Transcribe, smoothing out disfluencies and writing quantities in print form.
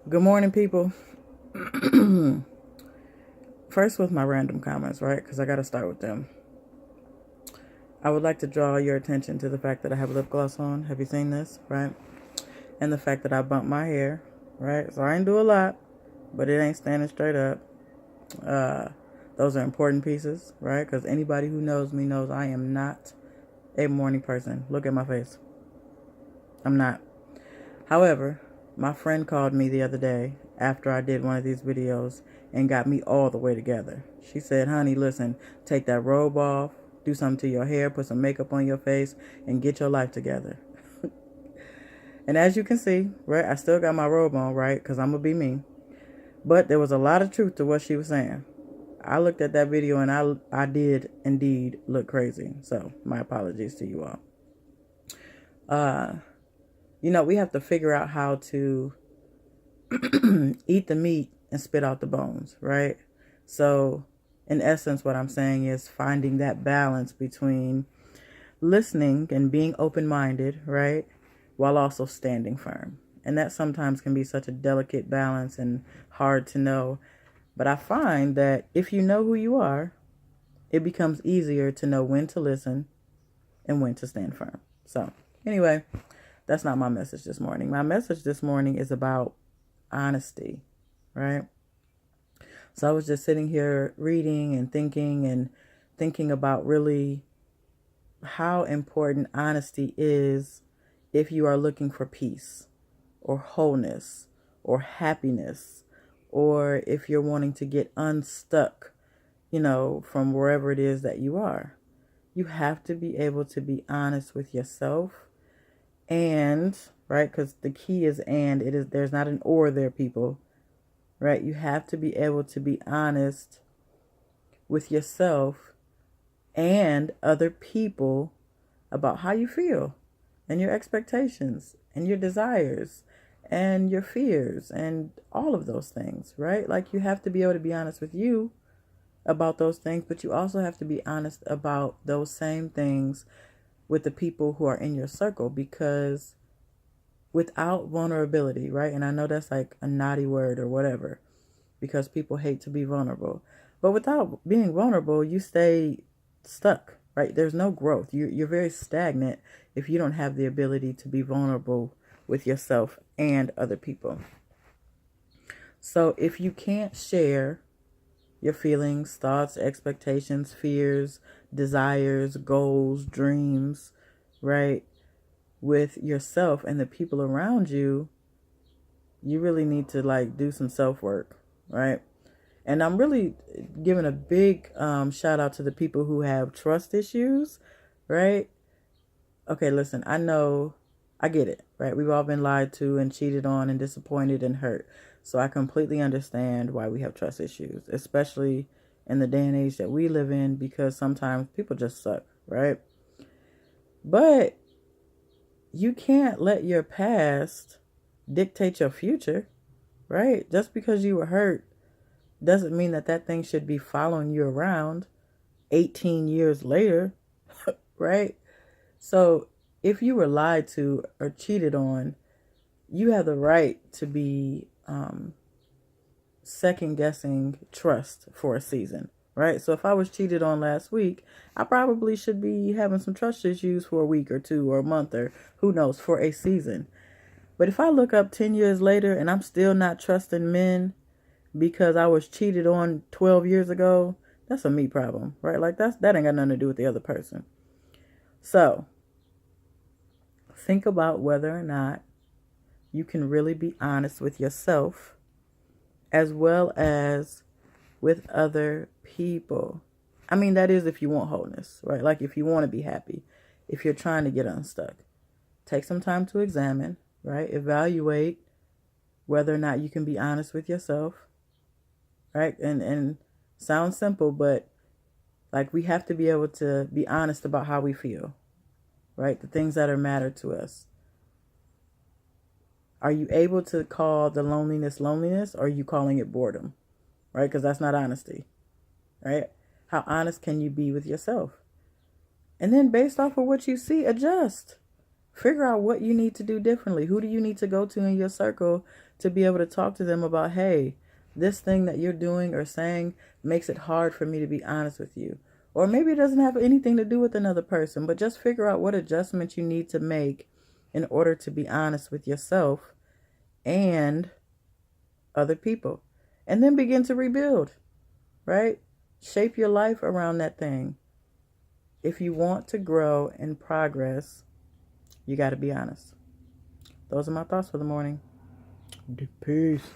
Good morning, people. First, with my random comments, right? Because I got to start with them. I would like to draw your attention to the fact that I have lip gloss on. Have you seen this, right? And the fact that I bumped my hair, right? So I ain't do a lot, but it ain't standing straight up. Uh, those are important pieces, right? Because anybody who knows me knows I am not a morning person. Look at my face. I'm not. However, my friend called me the other day after I did one of these videos and got me all the way together. She said, honey, listen, take that robe off, do something to your hair, put some makeup on your face, and get your life together. And as you can see, right, I still got my robe on, right, because I'm going to be me. But there was a lot of truth to what she was saying. I looked at that video and I did indeed look crazy. So my apologies to you all. We have to figure out how to eat the meat and spit out the bones, right? So, in essence, what I'm saying is finding that balance between listening and being open-minded, right? While also standing firm. And that sometimes can be such a delicate balance and hard to know. But I find that if you know who you are, it becomes easier to know when to listen and when to stand firm. So, anyway, that's not my message this morning. My message this morning is about honesty, right? So I was just sitting here reading and thinking about really how important honesty is if you are looking for peace or wholeness or happiness, or if you're wanting to get unstuck, from wherever it is that you are. You have to be able to be honest with yourself and, right, because the key is and. There's not an or there, people, right? You have to be able to be honest with yourself and other people about how you feel and your expectations and your desires and your fears and all of those things, right? Like, you have to be able to be honest with you about those things, but you also have to be honest about those same things with the people who are in your circle, because without vulnerability, right? And I know that's like a naughty word or whatever, because people hate to be vulnerable. But without being vulnerable, you stay stuck, right? There's no growth. You're very stagnant if you don't have the ability to be vulnerable with yourself and other people. So if you can't share your feelings, thoughts, expectations, fears, desires, goals, dreams, right, with yourself and the people around you, you really need to do some self-work, right? And I'm really giving a big shout out to the people who have trust issues, right? Okay, listen, I get it, right? We've all been lied to and cheated on and disappointed and hurt. So I completely understand why we have trust issues, especially in the day and age that we live in, because sometimes people just suck, right? But you can't let your past dictate your future, right? Just because you were hurt doesn't mean that thing should be following you around 18 years later, right? So if you were lied to or cheated on, you have the right to be second guessing trust for a season, right? So if I was cheated on last week, I probably should be having some trust issues for a week or two or a month or who knows, for a season. But if I look up 10 years later and I'm still not trusting men because I was cheated on 12 years ago, that's a me problem, right? Like, that ain't got nothing to do with the other person. So think about whether or not you can really be honest with yourself as well as with other people. I mean, that is if you want wholeness, right? Like, if you want to be happy, if you're trying to get unstuck, take some time to examine, right? Evaluate whether or not you can be honest with yourself, right? And sounds simple, but like, we have to be able to be honest about how we feel, right? The things that are matter to us. Are you able to call the loneliness, or are you calling it boredom, right? Because that's not honesty, right? How honest can you be with yourself? And then based off of what you see, adjust, Figure out what you need to do differently. Who do you need to go to in your circle to be able to talk to them about, hey, this thing that you're doing or saying makes it hard for me to be honest with you. Or maybe it doesn't have anything to do with another person, but just figure out what adjustments you need to make in order to be honest with yourself and other people. And then begin to rebuild, right? Shape your life around that thing. If you want to grow and progress, you got to be honest. Those are my thoughts for the morning. Peace.